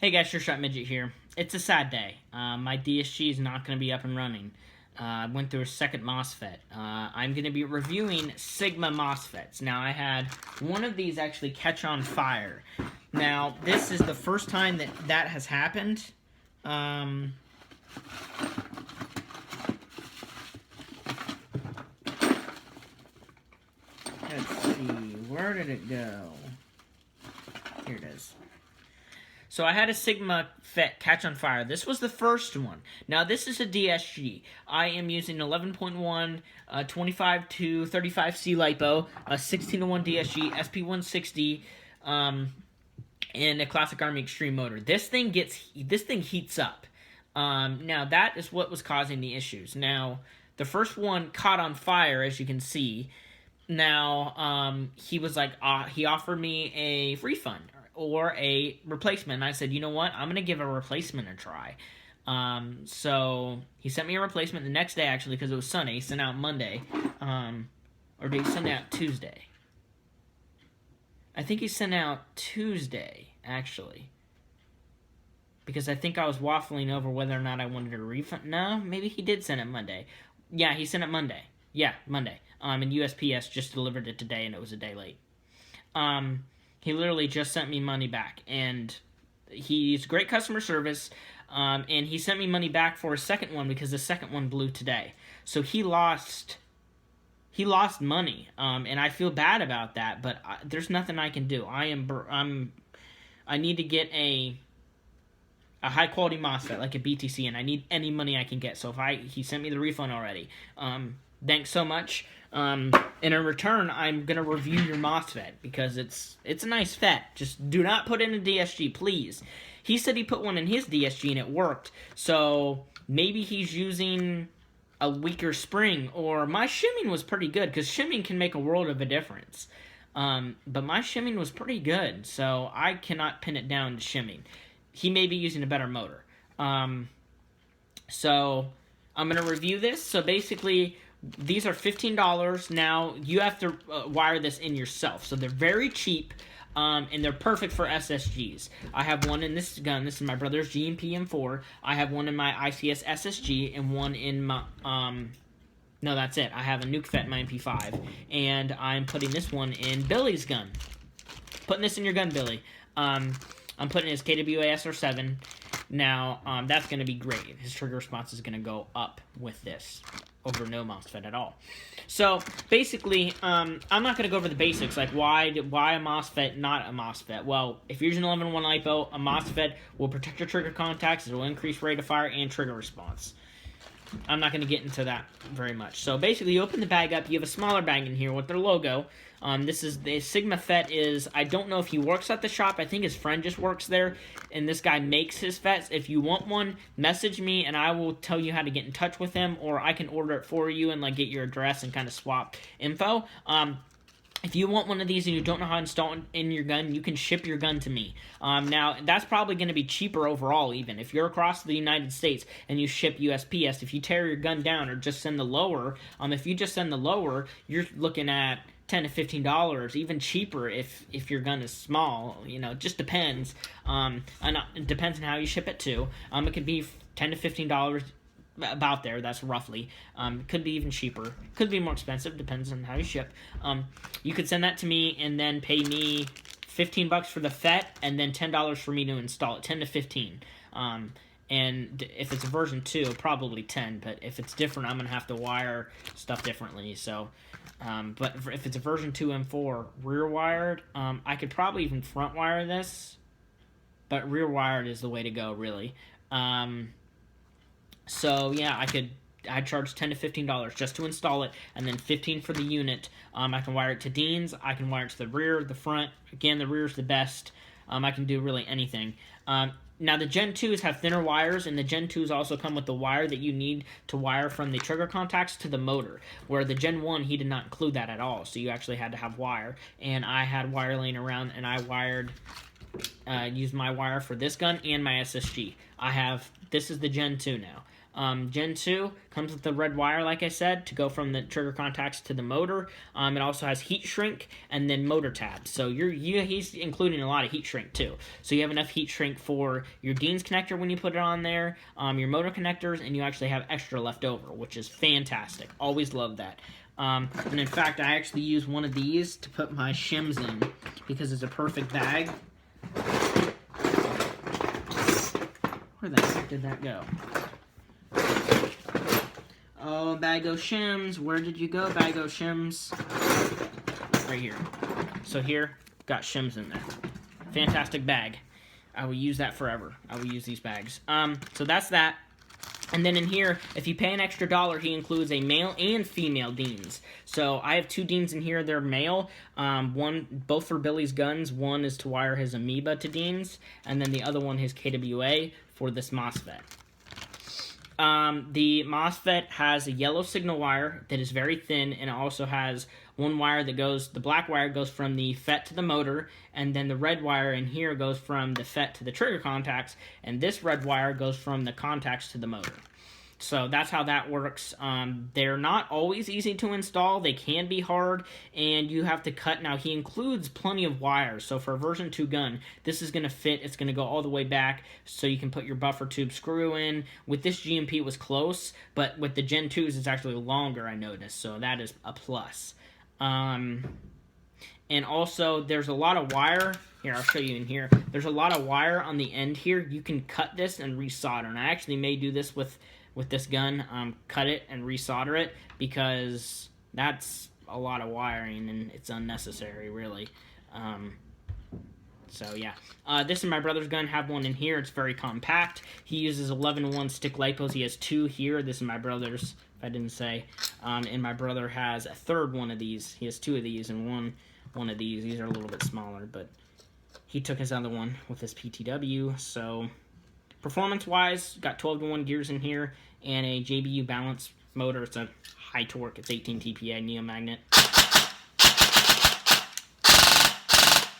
Hey guys, Sure Shot Midget here. It's a sad day. My DSG is not going to be up and running. I went through a second Mosfet. I'm going to be reviewing Sigma Mosfets. Now, I had one of these actually catch on fire. Now, this is the first time that has happened. Let's see, where did it go? Here it is. So I had a Sigma FET catch on fire. This was the first one. Now this is a DSG. I am using 11.1, 25 to 35C LiPo, a 16:1 DSG, SP160, and a Classic Army Extreme motor. This thing heats up. Now that is what was causing the issues. Now the first one caught on fire, as you can see. Now he was like, he offered me a refund or a replacement. And I said, you know what? I'm going to give a replacement a try. So he sent me a replacement the next day, actually, because it was Sunday. He sent out Monday. Or did he send out Tuesday? I think he sent out Tuesday, actually. Because I think I was waffling over whether or not I wanted a refund. No, maybe he did send it Monday. Yeah, he sent it Monday. Yeah, Monday. And USPS just delivered it today, and it was a day late. He literally just sent me money back, and he's great customer service, and he sent me money back for a second one because the second one blew today. So he lost money, and I feel bad about that, but there's nothing I can do. I need to get a high quality MOSFET like a BTC, and I need any money I can get. So he sent me the refund already. Thanks so much. And in return, I'm gonna review your MOSFET because it's a nice FET. Just do not put in a DSG, please. He said he put one in his DSG and it worked. So maybe he's using a weaker spring, or my shimming was pretty good because shimming can make a world of a difference. But my shimming was pretty good, so I cannot pin it down to shimming. He may be using a better motor. So I'm gonna review this. So basically, these are $15. Now, you have to wire this in yourself. So they're very cheap, and they're perfect for SSGs. I have one in this gun. This is my brother's G&P M4. I have one in my ICS SSG, and one in my... no, that's it. I have a Nuke FET in my MP5. And I'm putting this one in Billy's gun. Putting this in your gun, Billy. I'm putting his KWA SR7. Now, that's going to be great. His trigger response is going to go up with this over no MOSFET at all. So, basically, I'm not going to go over the basics, like why a MOSFET, not a MOSFET. Well, if you're using 11.1 LiPo, a MOSFET will protect your trigger contacts, it will increase rate of fire and trigger response. I'm not going to get into that very much. So basically, you open the bag up. You have a smaller bag in here with their logo. This is the Sigma FET. I don't know if he works at the shop. I think his friend just works there, and this guy makes his FETs. If you want one, message me, and I will tell you how to get in touch with him, or I can order it for you and like get your address and kind of swap info. If you want one of these and you don't know how to install it in your gun, you can ship your gun to me. Now, that's probably going to be cheaper overall, even. If you're across the United States and you ship USPS, if you tear your gun down or just send the lower, if you just send the lower, you're looking at $10 to $15, even cheaper if your gun is small. You know, it just depends. And it depends on how you ship it, too. It could be $10 to $15. About there, that's roughly. Could be even cheaper. Could be more expensive, depends on how you ship. You could send that to me and then pay me $15 for the FET and then $10 for me to install it, 10 to 15. And if it's a version 2, probably 10, but if it's different, I'm going to have to wire stuff differently. So, but if it's a version 2 M4 rear wired, I could probably even front wire this, but rear wired is the way to go, really. So, yeah, I'd charge $10 to $15 just to install it, and then $15 for the unit. I can wire it to Dean's, I can wire it to the rear, the front. Again, the rear is the best. I can do really anything. Now, the Gen 2s have thinner wires, and the Gen 2s also come with the wire that you need to wire from the trigger contacts to the motor, where the Gen 1, he did not include that at all, so you actually had to have wire. And I had wire laying around, and I used my wire for this gun and my SSG. This is the Gen 2 now. Gen 2 comes with the red wire, like I said, to go from the trigger contacts to the motor. It also has heat shrink and then motor tabs. So he's including a lot of heat shrink too. So you have enough heat shrink for your Dean's connector when you put it on there, your motor connectors, and you actually have extra left over, which is fantastic. Always love that. And in fact, I actually use one of these to put my shims in because it's a perfect bag. Where the heck did that go? Oh, bag of shims. Where did you go, bag of shims? Right here. So here, got shims in there. Fantastic bag. I will use that forever. I will use these bags. So that's that. And then in here, if you pay an extra $1, he includes a male and female Deans. So I have 2 Deans in here. They're male. Both for Billy's guns. One is to wire his Amoeba to Deans, and then the other one his KWA for this Mosfet. The Mosfet has a yellow signal wire that is very thin, and it also has one wire that goes, the black wire goes from the FET to the motor, and then the red wire in here goes from the FET to the trigger contacts, and this red wire goes from the contacts to the motor. So that's how that works. They're not always easy to install. They can be hard, and you have to cut. Now, he includes plenty of wires. So for a version 2 gun, this is going to fit. It's going to go all the way back, so you can put your buffer tube screw in. With this GMP, it was close, but with the Gen 2s, it's actually longer, I noticed. So that is a plus. And also, there's a lot of wire. Here, I'll show you in here. There's a lot of wire on the end here. You can cut this and resolder. And I actually may do this with this gun, cut it and resolder it, because that's a lot of wiring and it's unnecessary, really. So yeah, this is my brother's gun. Have one in here. It's very compact. He uses 11-1 stick lipos. He has 2 here. This is my brother's, if I didn't say. And my brother has a third one of these. He has 2 of these and one of these. These are a little bit smaller, but he took his other one with his PTW. So performance-wise, got 12-1 gears in here and a JBU balance motor. It's a high torque. It's 18 TPA neomagnet.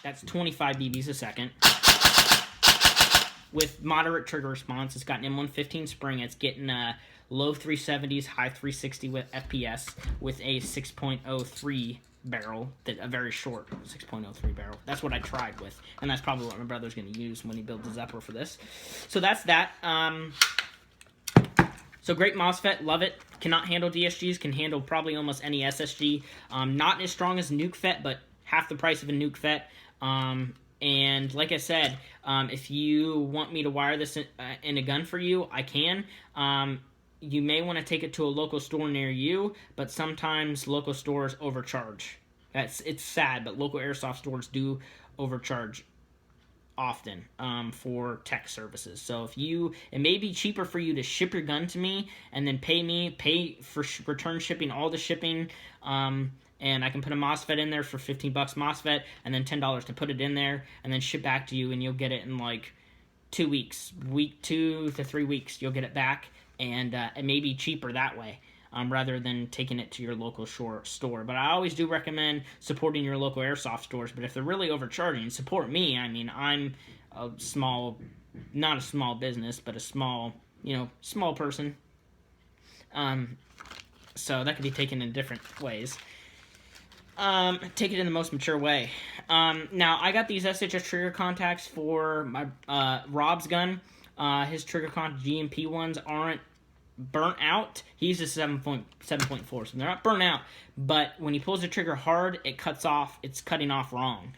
That's 25 BBs a second. With moderate trigger response, it's got an M115 spring. It's getting low 370s, high 360 with FPS with a 6.03 barrel, a very short 6.03 barrel. That's what I tried with, and that's probably what my brother's going to use when he builds his upper for this. So that's that. So great MOSFET, love it. Cannot handle DSGs, can handle probably almost any SSG. Not as strong as a Nuke FET, but half the price of a Nuke FET. And like I said, if you want me to wire this in a gun for you, I can. You may want to take it to a local store near you, but sometimes local stores overcharge. It's sad, but local airsoft stores do overcharge often for tech services. So it may be cheaper for you to ship your gun to me and then pay for return shipping, all the shipping, and I can put a MOSFET in there for $15 MOSFET, and then $10 to put it in there, and then ship back to you, and you'll get it in like 2 weeks, 2 to 3 weeks, you'll get it back, and it may be cheaper that way, rather than taking it to your local store. But I always do recommend supporting your local airsoft stores, but if they're really overcharging, support me. I mean, I'm a not a small business, but a small person. So that could be taken in different ways. Take it in the most mature way. Now, I got these SHS trigger contacts for my Rob's gun. His trigger GMP ones aren't burnt out. He uses 7.4, so they're not burnt out, but when he pulls the trigger hard, it cuts off. It's cutting off wrong.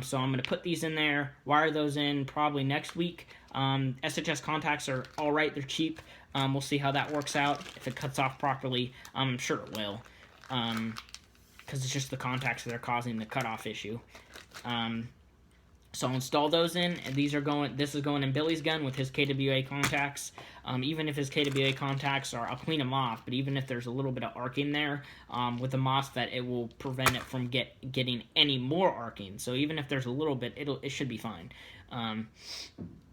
So I'm going to put these in there, wire those in probably next week. SHS contacts are alright, they're cheap. We'll see how that works out. If it cuts off properly, I'm sure it will. Because it's just the contacts that are causing the cutoff issue. So I'll install those in, and this is going in Billy's gun with his KWA contacts. Even if his KWA contacts I'll clean them off, but even if there's a little bit of arcing there, with the MOSFET, it will prevent it from getting any more arcing. So even if there's a little bit, it should be fine.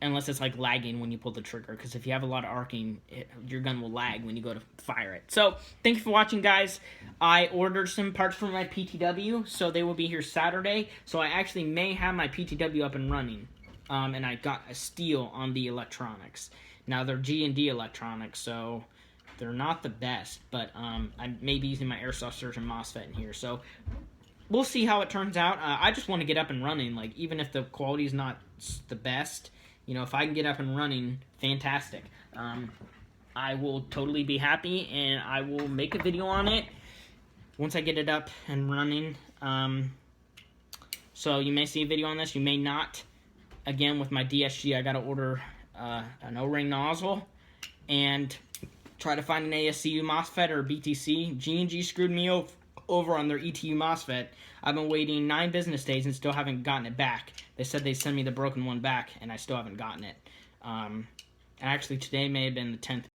Unless it's like lagging when you pull the trigger, because if you have a lot of arcing, your gun will lag when you go to fire it. So thank you for watching, guys. I ordered some parts for my PTW, so they will be here Saturday. So I actually may have my PTW up and running, and I got a steal on the electronics. Now they're G&D electronics, so they're not the best, but I may be using my airsoft surgeon Mosfet in here, so we'll see how it turns out. I just want to get up and running, like, even if the quality is not the best, you know, if I can get up and running, fantastic. I will totally be happy, and I will make a video on it once I get it up and running. So you may see a video on this, you may not. Again, with my DSG, I got to order an O-ring nozzle and try to find an ASCU MOSFET or BTC. G&G screwed me over on their ETU MOSFET. I've been waiting 9 business days and still haven't gotten it back. They said they'd send me the broken one back, and I still haven't gotten it. Actually, today may have been the 10th